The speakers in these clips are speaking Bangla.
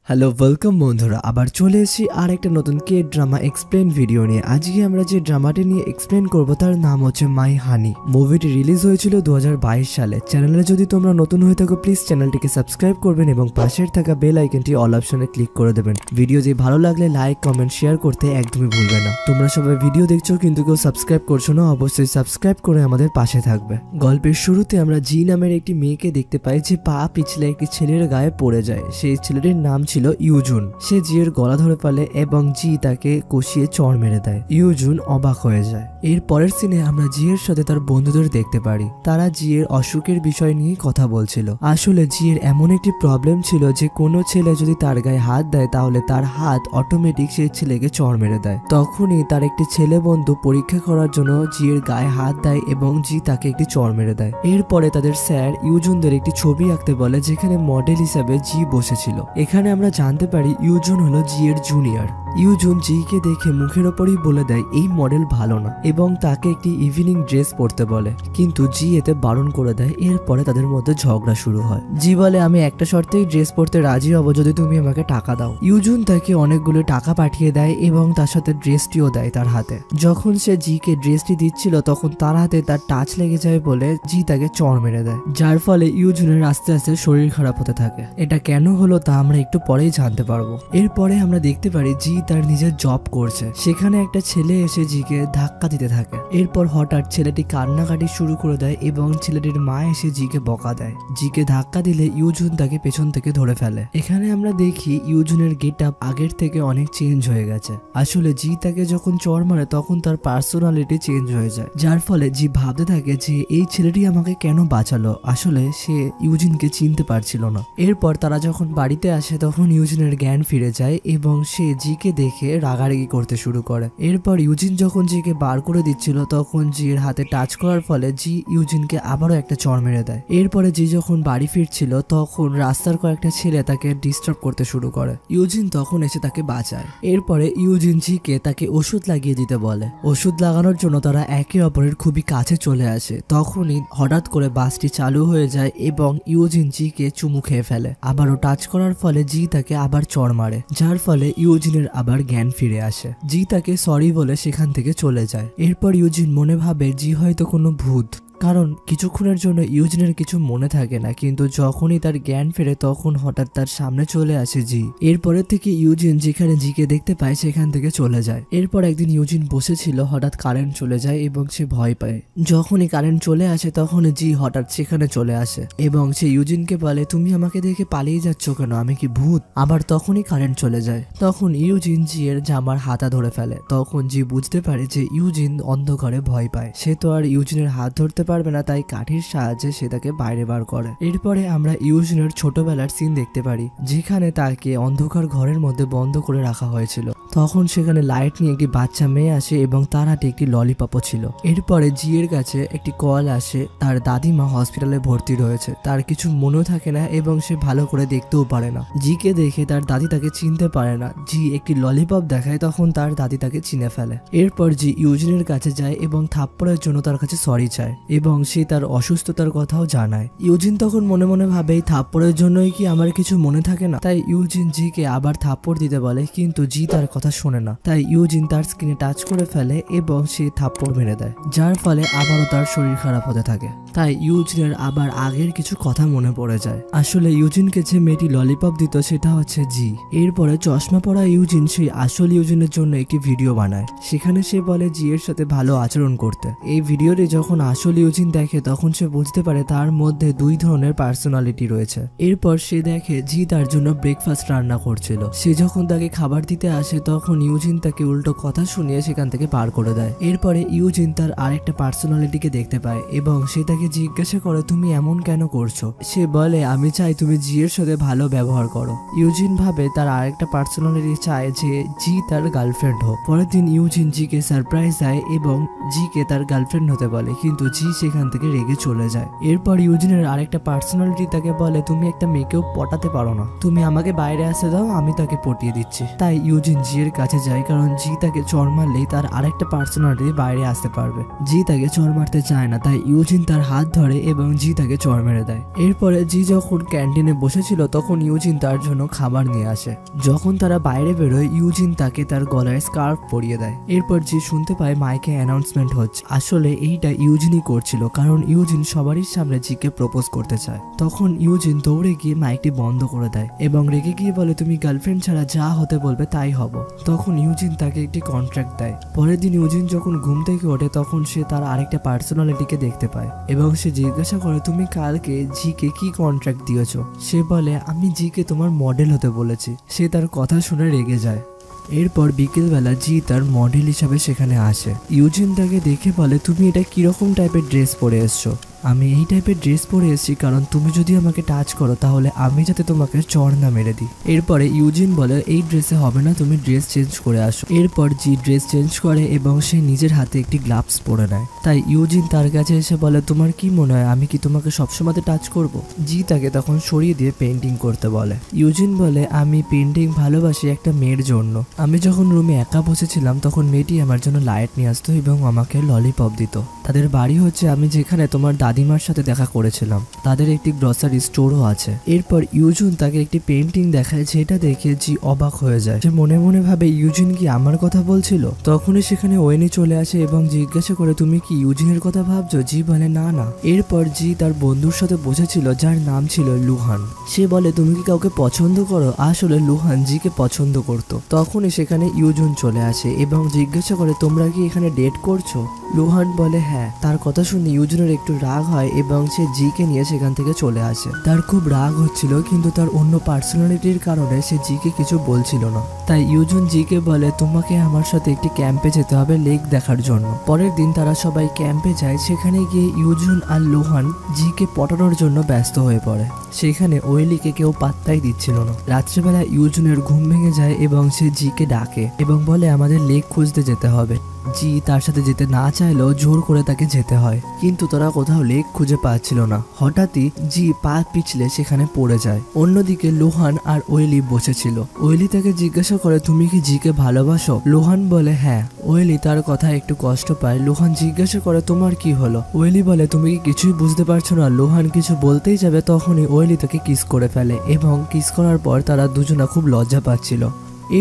হ্যালো ওয়েলকাম বন্ধুরা, আবার চলে এসেছি আর একটা নতুন কে ড্রামা এক্সপ্লেন ভিডিও নিয়ে। আজকে আমরা যে ড্রামাটি নিয়ে এক্সপ্লেন করব তার নাম হচ্ছে মাই হানি। মুভিটি রিলিজ হয়েছিল 2022 সালে। চ্যানেলে যদি তোমরা নতুন হয়ে থাকো প্লিজ চ্যানেলটিকে সাবস্ক্রাইব করবেন এবং পাশের থাকা বেল আইকনটি অল অপশনে ক্লিক করে দেবেন। ভিডিও যে ভালো লাগলে লাইক কমেন্ট শেয়ার করতে একদমই ভুলবে না। তোমরা সবাই ভিডিও দেখছো কিন্তু কেউ সাবস্ক্রাইব করছো না, অবশ্যই সাবস্ক্রাইব করে আমাদের পাশে থাকবে। গল্পের শুরুতে আমরা জি নামের একটি মেয়েকে দেখতে পাই যে পা পিছলে একটি ছেলের গায়ে পড়ে যায়। সেই ছেলেটির নাম ছিল ইউজুন। সে জিয়ের গলা ধরে ফেলে এবং জি তাকে কষিয়ে চড় মেরে দেয়। ইউজুন অবাক হয়ে যায়। এর পরের সিনে আমরা জিয়ের সাথে তার বন্ধুদের দেখতে পারি। তারা জিয়ের অসুখের বিষয় নিয়ে কথা বলছিল। আসলে জিয়ের এমন একটি প্রবলেম ছিল যে কোনো ছেলে যদি তার গায়ে হাত দেয় তাহলে তার হাত অটোমেটিক সেই ছেলেকে চড় মেরে দেয়। তখনই তার একটি ছেলে বন্ধু পরীক্ষা করার জন্য জিয়ের গায়ে হাত দেয় এবং জি তাকে একটি চড় মেরে দেয়। এরপরে তাদের স্যার ইউজুনদের একটি ছবি আঁকতে বলে যেখানে মডেল হিসাবে জি বসেছিল। এখানে আমরা জানতে পারি ইউজুন হলো জিয়ের জুনিয়র। ইউজুন জিকে দেখে মুখের ওপরই বলে দেয় এই মডেল ভালো না এবং তাকে একটি ইভিনিং ড্রেস পরতে বলে, কিন্তু জি এতে বারণ করে দেয়। এরপরে তাদের মধ্যে ঝগড়া শুরু হয়। জি বলে আমি একটা শর্তেই ড্রেস পরতে রাজি হব যদি তুমি আমাকে টাকা দাও। ইউজুন তাকে অনেকগুলো টাকা পাঠিয়ে দেয় এবং তার সাথে ড্রেসটিও দেয় তার হাতে। যখন সে জিকে ড্রেসটি দিচ্ছিল তখন তার হাতে তার টাচ লেগে যায় বলে জি তাকে চড় মেরে দেয়, যার ফলে ইউজুনের আস্তে আস্তে শরীর খারাপ হতে থাকে। এটা কেন হলো তা আমরা একটু পরেই জানতে পারবো। এরপরে আমরা দেখতে পারি জি তার নিজের জব করছে। সেখানে একটা ছেলে এসে জিকে ধাক্কা দিতে থাকে। এরপর হঠাৎ ছেলেটি কান্নাকাটি শুরু করে দেয় এবং ছেলেটির মা এসে জিকে বকা দেয়। জিকে ধাক্কা দিলে ইউজুন তাকে পেছন থেকে ধরে ফেলে। এখানে আমরা দেখি ইউজুনের গেট আপ আগের থেকে অনেক চেঞ্জ হয়ে গেছে। আসলে জি তাকে যখন চড় মারে তখন তার পার্সোনালিটি চেঞ্জ হয়ে যায়, যার ফলে জি ভাবতে থাকে যে এই ছেলেটি আমাকে কেন বাঁচালো। আসলে সে ইউজিনকে চিনতে পারছিল না। এরপর তারা যখন বাড়িতে আসে তখন ইউজিনের জ্ঞান ফিরে যায় এবং সে জিকে দেখে রাগারাগি করতে শুরু করে। এরপর ইউজিন যখন জিকে বার করে দিচ্ছিল তখন জির হাতে টাচ করার ফলে জি ইউজিনকে আবারও একটা চড় মেরে দেয়। এরপরে জি যখন বাড়ি ফিরছিল তখন রাস্তার কয়েকটা ছেলে তাকে ডিস্টার্ব করতে শুরু করে। ইউজিন তখন এসে তাকে বাঁচায়। এরপরে ইউজিন জিকে তাকে ওষুধ লাগিয়ে দিতে বলে। ওষুধ লাগানোর জন্য তারা একে অপরের খুবই কাছে চলে আসে। তখনই হঠাৎ করে বাসটি চালু হয়ে যায় এবং ইউজিন জিকে চুমু খেয়ে ফেলে। আবারও টাচ করার ফলে জি তাকে আবার চড় মারে, যার ফলে ইউজিনের আবার জ্ঞান ফিরে আসে। জি তাকে সরি বলে সেখান থেকে চলে যায়। এরপর ইউজিন মনে ভাবে জি হয়তো কোনো ভূত, কারণ কিছুক্ষণের জন্য ইউজিনের কিছু মনে থাকে না, কিন্তু যখনই তার জ্ঞান ফেরে তখন হঠাৎ তার সামনে চলে আসে জি। এরপরে থেকে ইউজিন যেখানে জিকে দেখতে পায় সেখান থেকে চলে যায়। এরপর একদিন ইউজিন বসেছিল, হঠাৎ কারেন্ট চলে যায় এবং সে ভয় পায়। যখনই কারেন্ট চলে আসে তখন জি হঠাৎ সেখানে চলে আসে এবং সে ইউজিনকে বলে তুমি আমাকে দেখে পালিয়ে যাচ্ছ কেন, আমি কি ভূত? আবার তখনই কারেন্ট চলে যায়। তখন ইউজিন জি এর জামার হাতা ধরে ফেলে। তখন জি বুঝতে পারে যে ইউজিন অন্ধকারে ভয় পায়। সে তো আর ইউজিনের হাত ধরতে পারবে না, তাই কাঠির সাহায্যে সে তাকে বাইরে বার করে। এরপরে আমরা ইউজিনের ছোটবেলার সিন দেখতে পারি যেখানে তাকে অন্ধকার ঘরের মধ্যে বন্ধ করে রাখা হয়েছিল। তখন সেখানে লাইট নিয়ে একটি বাচ্চা মেয়ে আসে এবং তার হাতে একটি ললিপপও ছিল। এরপরে জি এর কাছে একটি কল আসে, তার দাদিমা হসপিটালে ভর্তি রয়েছে। তার কিছু মনেও থাকে না এবং সে ভালো করে দেখতেও পারে না। জিকে দেখে তার দাদি তাকে চিনতে পারে না। জি একটি ললিপপ দেখায়, তখন তার দাদি তাকে চিনে ফেলে। এরপর জি ইউজিনের কাছে যায় এবং থাপ্পড়ের জন্য তার কাছে সরি চায় এবং সে তার অসুস্থতার কথাও জানায়। ইউজিন তখন মনে মনে ভাবে এই থাপ্পড়ের জন্যই কি আমার কিছু মনে থাকে না, তাই ইউজিন জিকে আবার থাপ্পড় দিতে বলে, কিন্তু জি তার কথা শোনে না। তাই ইউজিন তার স্কিনে টাচ করে ফেলে এবং সে থাপ্পড় মেরে দেয়, যার ফলে আবারও তার শরীর খারাপ হতে থাকে। তাই ইউজিনের আবার আগের কিছু কথা মনে পড়ে যায়। আসলে ইউজিনকে যে মেয়েটি ললিপপ দিত সেটা হচ্ছে জি। এরপরে চশমা পরা ইউজিন সেই আসল ইউজিনের জন্য একটি ভিডিও বানায়। সেখানে সে বলে জি এর সাথে ভালো আচরণ করতে। এই ভিডিওটি যখন আসল ইউজিন দেখে তখন সে বুঝতে পারে তার মধ্যে দুই ধরনের পার্সোনালিটি রয়েছে। এরপর সে দেখে জি তার জন্য ব্রেকফাস্ট রান্না করছিল। সে যখন তাকে খাবার দিতে আসে তখন ইউজিন তাকে উল্টো কথা শুনিয়ে সেখান থেকে পার করে দেয়। এরপরে ইউজিন তার আরেকটা পার্সোনালিটিকে দেখতে পায় এবং সে তাকে জিজ্ঞাসা করে তুমি এমন কেন করছো। সে বলে আমি চাই তুমি জি এর সাথে ভালো ব্যবহার করো। ইউজিন ভাবে তার আরেকটা পার্সোনালিটি চায় যে জি তার গার্লফ্রেন্ড হোক। পরের দিন ইউজিন জিকে সারপ্রাইজ দেয় এবং জিকে তার গার্লফ্রেন্ড হতে বলে, কিন্তু জি সেখান থেকে রেগে চলে যায়। এরপর ইউজিনের আরেকটা পার্সোনালিটি তাকে বলে তুমি একটা মেয়েকেও পটাতে পারো না, তুমি আমাকে বাইরে আসতে দাও, আমি তাকে পটিয়ে দিচ্ছি। তাই ইউজিন জির কাছে যায়, কারণ জি তাকে চড় মারলেই তার আরেকটা পার্সোনালিটি বাইরে আসতে পারবে। জি তাকে চড় মারতে চায় না, তাই ইউজিন তার হাত ধরে এবং জি তাকে চড় মেরে দেয়। এরপরে জি যখন ক্যান্টিনে বসেছিল তখন ইউজিন তার জন্য খাবার নিয়ে আসে। যখন তারা বাইরে বেরোয় ইউজিন তাকে তার গলায় স্কার্ফ পরিয়ে দেয়। এরপর জি শুনতে পায় মাইকে অ্যানাউন্সমেন্ট হচ্ছে। আসলে এইটা ইউজিনই করছিল, কারণ ইউজিন সবারই সামনে জিকে প্রপোজ করতে চায়। তখন ইউজিন দৌড়ে গিয়ে মাইকটি বন্ধ করে দেয় এবং রেগে গিয়ে বলে তুমি গার্লফ্রেন্ড ছাড়া যা হতে বলবে তাই হব। তখন ইউজিন তাকে একটি কন্ট্রাক্ট দেয়। পরের দিন ইউজিন যখন ঘুম থেকে ওঠে তখন সে তার আরেকটা পার্সোনালিটিকে দেখতে পায় এবং সে জিজ্ঞাসা করে তুমি কালকে জিকে কি কন্ট্রাক্ট দিয়েছো? সে বলে আমি জিকে তোমার মডেল হতে বলেছি। সে তার কথা শুনে রেগে যায়। এরপর বিকেলবেলা জি তার মডেল হিসাবে সেখানে আসে। ইউজিন তাকে দেখে বলে তুমি এটা কিরকম টাইপের ড্রেস পরে এসছো? আমি এই টাইপের ড্রেস পরে এসেছি কারণ তুমি যদি আমাকে টাচ করো তাহলে আমি যাতে তোমাকে চড় না মেরে দিই। এরপরে ইউজিন বলে এই ড্রেসে হবে না, তুমি ড্রেস চেঞ্জ করে আসো। এরপর জি ড্রেস চেঞ্জ করে এবং সে নিজের হাতে একটি গ্লাভস পরে নেয়। তাই ইউজিন তার কাছে এসে বলে তোমার কি মনে হয় আমি কি তোমাকে সবসময় টাচ করব? জি তাকে তখন সরিয়ে দিয়ে পেন্টিং করতে বলে। ইউজিন বলে আমি পেন্টিং ভালোবাসি একটা মেয়ের জন্য। আমি যখন রুমে একা বসেছিলাম তখন মেয়েটি আমার জন্য লাইট নিয়ে আসতো এবং আমাকে ললিপপ দিত। তাদের বাড়ি হচ্ছে আমি যেখানে তোমার দাদিমার সাথে দেখা করেছিলাম, তাদের একটি গ্রসারি স্টোরও আছে। এরপর ইউজিন তাকে একটি পেন্টিং দেখায়, যেটা দেখে জি অবাক হয়ে যায়। সে মনে মনে ভাবে ইউজিন কি আমার কথা বলছিল? তখনই সেখানে ওয়েনি চলে আসে এবং জিজ্ঞাসা করে তুমি কি ইউজিনের কথা ভাবছো? জি বলে না না। এরপর জি তার বন্ধুর সাথে বসেছিল যার নাম ছিল লুহান। সে বলে তুমি কি কাউকে পছন্দ করো? আসলে লুহান জিকে পছন্দ করত। তখনই সেখানে ইউজিন চলে আসে এবং জিজ্ঞাসা করে তোমরা কি এখানে ডেট করছো? লুহান বলে হ্যাঁ। তার কথা শুনে ইউজিনের একটু রাগ হয় এবং সে জিকে নিয়ে সেখান থেকে চলে আসে। তার খুব রাগ হচ্ছিল কিন্তু তার অন্য পার্সোনালিটির কারণে সে জিকে কিছু বলছিল না। তাই ইউজিন জিকে বলে তোমাকে আমার সাথে একটি ক্যাম্পে যেতে হবে লেক দেখার জন্য। পরের দিন তারা সবাই ক্যাম্পে যায়। সেখানে গিয়ে ইউজিন আর লুহান জিকে পটানোর জন্য ব্যস্ত হয়ে পড়ে। সেখানে ওয়েলিকে কেউ পাত্তাই দিচ্ছিল না। রাত্রেবেলা ইউজিনের ঘুম ভেঙে যায় এবং সে জিকে ডাকে এবং বলে আমাদের লেক খুঁজতে যেতে হবে। জি তার সাথে যেতে না চাইলেও জোর করে তাকে যেতে হয়, কিন্তু তারা কোথাও লেক খুঁজে পাচ্ছিল না। হঠাৎই জি পা পিছলে সেখানে পড়ে যায়। অন্যদিকে লোহান আর ওয়েলি বসেছিল। ওয়েলি তাকে জিজ্ঞাসা করে তুমি কি জিকে ভালোবাসো? লোহান বলে হ্যাঁ। ওয়েলি তার কথা একটু কষ্ট পায়। লোহান জিজ্ঞাসা করে তোমার কি হলো? ওয়েলি বলে তুমি কি কিছুই বুঝতে পারছো না? লোহান কিছু বলতেই যাবে তখনই ওয়েলি তাকে কিস করে ফেলে এবং কিস করার পর তারা দুজনা খুব লজ্জা পাচ্ছিল।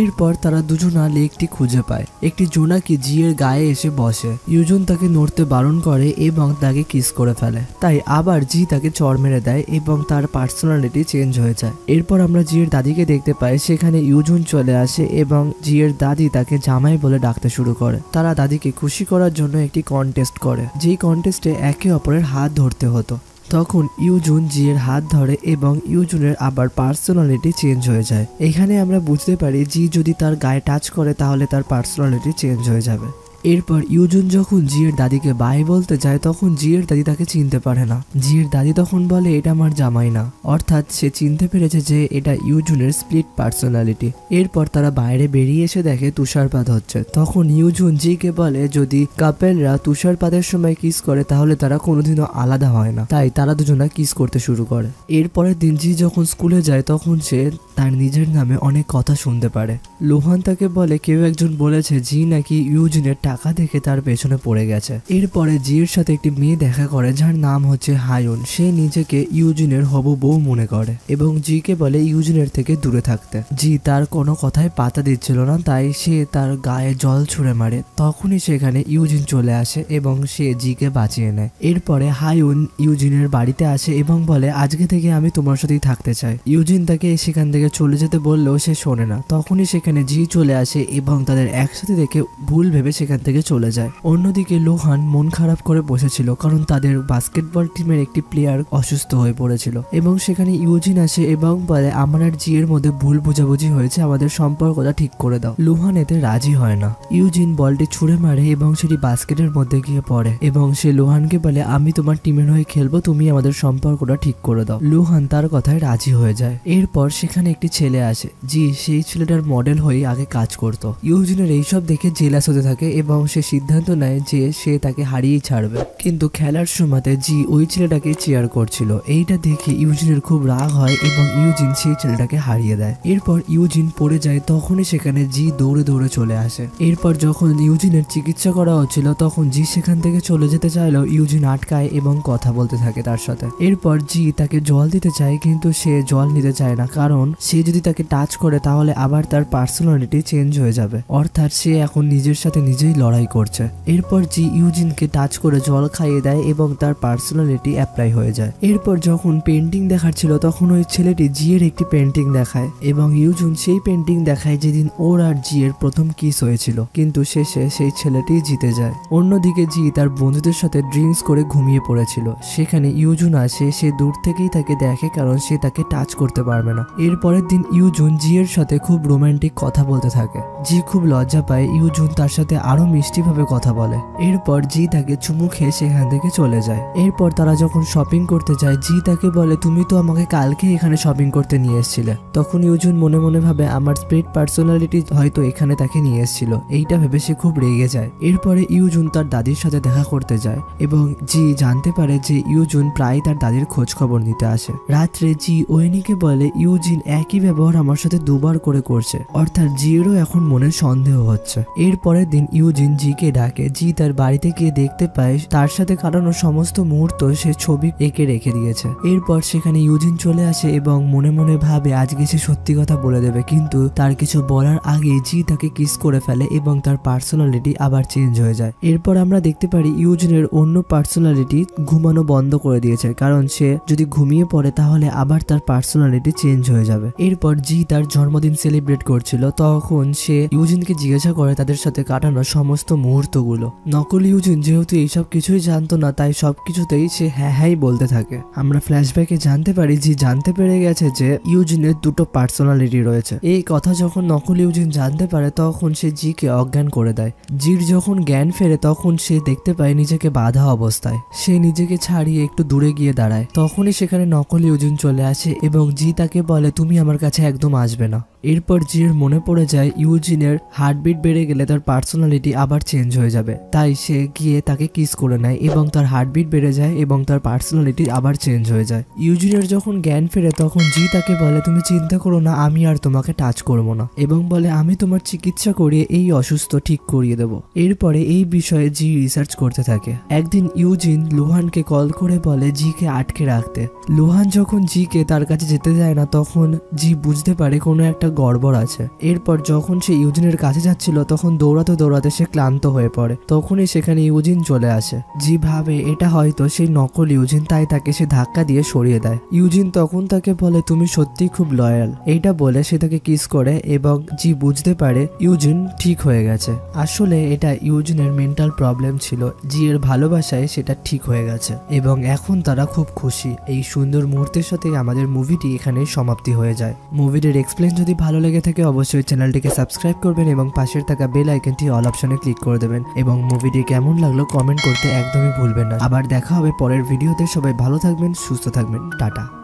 এরপর তারা দুজনা লেকটি খুঁজে পায়। একটি জোনাকি জিয়ের গায়ে এসে বসে। ইউজিন তাকে নড়তে বারণ করে এবং তাকে কিস করে ফেলে। তাই আবার জি তাকে চড় মেরে দেয় এবং তার পার্সোনালিটি চেঞ্জ হয়ে যায়। এরপর আমরা জিয়ের দাদিকে দেখতে পাই। সেখানে ইউজিন চলে আসে এবং জিয়ের দাদি তাকে জামাই বলে ডাকতে শুরু করে। তারা দাদিকে খুশি করার জন্য একটি কন্টেস্ট করে, যেই কন্টেস্টে একে অপরের হাত ধরতে হতো। তখন ইউজিন জিয়ের হাত ধরে এবং ইউজিনের আবার পার্সোনালিটি চেঞ্জ হয়ে যায়। এখানে আমরা বুঝতে পারি জি যদি তার গায়ে টাচ করে তাহলে তার পার্সোনালিটি চেঞ্জ হয়ে যাবে। এরপর ইউজিন যখন জিয়ের দাদিকে বাই বলতে যায় তখন জিয়ের দাদি তাকে চিনতে পারে না। জিয়ের দাদি তখন বলে এটা আমার জামাই না, অর্থাৎ সে চিনতে পেরেছে যে এটা ইউজিনের স্প্লিট পার্সোনালিটি। এরপর তারা বাইরে বেরিয়ে এসে দেখে তুষারপাত হচ্ছে। তখন ইউজিন জিকে বলে যদি কাপেলরা তুষারপাতের সময় কিস করে তাহলে তারা কোনোদিনও আলাদা হয় না। তাই তারা দুজনা কিস করতে শুরু করে। এরপরের দিন জি যখন স্কুলে যায় তখন সে তার নিজের নামে অনেক কথা শুনতে পারে। লোহান তাকে বলে কেউ একজন বলেছে জি নাকি ইউজিনের টাকা দেখে তার পেছনে পড়ে গেছে। এরপরে জির সাথে একটি মেয়ে দেখা করে যার নাম হচ্ছে হায়ুন। সে নিজেকে ইউজিনের হবু বউ মনে করে এবং জিকে বলে ইউজিনের থেকে দূরে থাকতে। জি তার কোনো কথায় পাতা দিচ্ছিল না, তাই সে তার গায়ে জল ছুঁড়ে মারে। তখনই সেখানে ইউজিন চলে আসে এবং সে জিকে বাঁচিয়ে নেয়। এরপরে হায়ুন ইউজিনের বাড়িতে আসে এবং বলে আজকে থেকে আমি তোমার সাথেই থাকতে চাই। ইউজিন তাকে সেখান থেকে চলে যেতে বললেও সে শোনে না। তখনই সেখানে জি চলে আসে এবং তাদের একসাথে দেখে ভুল ভেবে সেখান থেকে চলে যায়। অন্যদিকে লোহান মন খারাপ করে বসেছিল কারণ তাদের বাস্কেটবল টিমের একটি প্লেয়ার অসুস্থ হয়ে পড়েছিল এবং সেখানে ইউজিন আসে এবং বলে আমার আর জি এর মধ্যে ভুল বোঝাবুঝি হয়েছে, আমাদের সম্পর্কটা ঠিক করে দাও। লোহান এতে রাজি হয় না। ইউজিন বলটি ছুঁড়ে মারে এবং সেটি বাস্কেটের মধ্যে গিয়ে পড়ে এবং সে লোহানকে বলে আমি তোমার টিমের হয়ে খেলবো, তুমি আমাদের সম্পর্কটা ঠিক করে দাও। লোহান তার কথায় রাজি হয়ে যায়। এরপর সেখানে একটি ছেলে আসে, জি সেই ছেলেটার মডেল হয়ে আগে কাজ করত। ইউজিনের এইসব দেখে জেলাস হতে থাকে এবং সে সিদ্ধান্ত নেয় যে সে তাকে হারিয়েই ছাড়বে। কিন্তু খেলার সময়তে জি ওই ছেলেটাকে চিয়ার করছিল। এইটা দেখে ইউজিনের খুব রাগ হয় এবং ইউজিন সেই ছেলেটাকে হারিয়ে দেয়। এরপর ইউজিন পড়ে যায়, তখনই সেখানে জি দৌড়ে দৌড়ে চলে আসে। এরপর যখন ইউজিনের চিকিৎসা করা হচ্ছিল তখন জি সেখান থেকে চলে যেতে চাইলেও ইউজিন আটকায় এবং কথা বলতে থাকে তার সাথে। এরপর জি তাকে জল দিতে চায় কিন্তু সে জল নিতে চায় না, কারণ সে যদি তাকে টাচ করে তাহলে আবার তার পার্সোনালিটি চেঞ্জ হয়ে যাবে, অর্থাৎ সে এখন নিজের সাথে নিজেই লড়াই করছে। এরপর জি ইউজিনকে টাচ করে জল খাইয়ে দেয় এবং তার পার্সোনালিটি অ্যাপ্লাই হয়ে যায়। এরপর যখন পেন্টিং দেখার ছিল তখন ওই ছেলেটি জি এর একটি পেন্টিং দেখায় এবং ইউজিন সেই পেন্টিং দেখায় যেদিন ওর আর জি এর প্রথম কিস হয়েছিল, কিন্তু শেষে সেই ছেলেটি জিতে যায়। অন্যদিকে জি তার বন্ধুদের সাথে ড্রিঙ্কস করে ঘুমিয়ে পড়েছিল। সেখানে ইউজুন আসে, সে দূর থেকেই তাকে দেখে কারণ সে তাকে টাচ করতে পারবে না। এর পরের দিন ইউজুন জি এর সাথে খুব রোমান্টিক কথা বলতে থাকে। জি খুব লজ্জা পায়, ইউজুন তার সাথে আরো মিষ্টি ভাবে কথা বলে। এরপর জি তাকে চুমু খেয়ে সেখান থেকে চলে যায়। এরপর তারা যখন শপিং করতে যায় জি তাকে বলে তুমি তো আমাকে কালকে এখানে শপিং করতে নিয়ে এসেছিলে। তখন ইউজুন মনে মনে ভাবে আমার স্প্লিট পার্সোনালিটি হয়তো এখানে তাকে নিয়ে এসেছিল, এইটা ভেবে সে খুব রেগে যায়। এরপরে ইউজুন তার দাদির সাথে দেখা করতে যায় এবং জি জানতে পারে যে ইউজুন প্রায় তার দাদির খোঁজ খবর নিতে আসে। রাত্রে জি ওয়েনিকে বলে ইউজিন একই ব্যবহার আমার সাথে দুবার করে করছে, অর্থাৎ জিরও এখন মনে সন্দেহ হচ্ছে। এর পরের দিন ইউজিন জিকে ডাকে। জি তার বাড়িতে গিয়ে দেখতে পায় তার সাথে কাটানো সমস্ত মুহূর্ত সে ছবি এঁকে রেখে দিয়েছে। এরপর সেখানে ইউজিন চলে আসে এবং মনে মনে ভাবে আজকে সে সত্যি কথা বলে দেবে, কিন্তু তার কিছু বলার আগে জি তাকে কিস করে ফেলে এবং তার পার্সোনালিটি আবার চেঞ্জ হয়ে যায়। এরপর আমরা দেখতে পারি ইউজিনের অন্য পার্সোনালিটি ঘুমানো বন্ধ করে দিয়েছে, কারণ সে যদি ঘুমিয়ে পড়ে তাহলে আবার তার পার্সোনালিটি চেঞ্জ হয়ে যাবে। এরপর জি তার জন্মদিন সেলিব্রেট করছিল, তখন সে ইউজিনকে জিজ্ঞাসা করে তাদের সাথে কাটানো সমস্ত মুহূর্তগুলো। নকল ইউজিন যেহেতু এইসব কিছুই জানতো না, তাই সবকিছুতেই সে হ্যাঁ হ্যাঁই বলতে থাকে। আমরা ফ্ল্যাশব্যাকে জানতে পারি জি জানতে পেরে গেছে যে ইউজিনের দুটো পার্সোনালিটি রয়েছে। এই কথা যখন নকল ইউজিন জানতে পারে তখন সে জিকে অজ্ঞান করে দেয়। জির যখন জ্ঞান ফেরে তখন সে দেখতে পায় নিজেকে বাধা অবস্থায়। সে নিজেকে ছাড়িয়ে একটু দূরে গিয়ে দাঁড়ায়। তখনই সেখানে নকল ইউজিন চলে আসে এবং জি তাকে বলে তুমি আমার কাছে একদম আসবে না। এরপর জির মনে পড়ে যায় ইউজিনের হার্টবিট বেড়ে গেলে তার পার্সোনালিটি আবার চেঞ্জ হয়ে যাবে, তাই সে গিয়ে তাকে কিস করে নেয় এবং তার হার্টবিট বেড়ে যায় এবং তার পার্সোনালিটি আবার চেঞ্জ হয়ে যায়। ইউজিনের যখন জ্ঞান ফেরে তখন জি তাকে বলে তুমি চিন্তা করো না, আমি আর তোমাকে টাচ করবো না, এবং বলে আমি তোমার চিকিৎসা করিয়ে এই অসুস্থ ঠিক করিয়ে দেবো। এরপরে এই বিষয়ে জি রিসার্চ করতে থাকে। একদিন ইউজিন লুহানকে কল করে বলে জিকে আটকে রাখতে। লুহান যখন জিকে তার কাছে যেতে যায় না তখন জি বুঝতে পারে কোনো একটা গড়বড় আছে। এরপর যখন সে ইউজিনের কাছে যাচ্ছিল তখন দৌড়াতে দৌড়াতে সে ক্লান্ত হয়ে পড়ে। তখনই সেখানে ইউজিন চলে আসে। জি ভাবে এটা হয়তো সেই নকল ইউজিন, তাই তাকে সে ধাক্কা দিয়ে সরিয়ে দেয়। ইউজিন তখন তাকে বলে তুমি সত্যি খুব লয়াল, এইটা বলে সে তাকে কিস করে এবং জি বুঝতে পারে ইউজিন ঠিক হয়ে গেছে। আসলে এটা ইউজিনের মেন্টাল প্রবলেম ছিল, জি এর ভালোবাসায় সেটা ঠিক হয়ে গেছে এবং এখন তারা খুব খুশি। এই সুন্দর মুহূর্তের সাথে আমাদের মুভিটি এখানে সমাপ্তি হয়ে যায়। মুভিটির এক্সপ্লেন যদি ভালো লেগে থাকে অবশ্যই চ্যানেলটিকে সাবস্ক্রাইব করবেন এবং পাশের থাকা বেল আইকনটি অল অপশনে ক্লিক করে দেবেন এবং মুভিটি কেমন লাগলো কমেন্ট করতে একদমই ভুলবেন না। আবার দেখা হবে পরের ভিডিওতে। সবাই ভালো থাকবেন, সুস্থ থাকবেন, টাটা।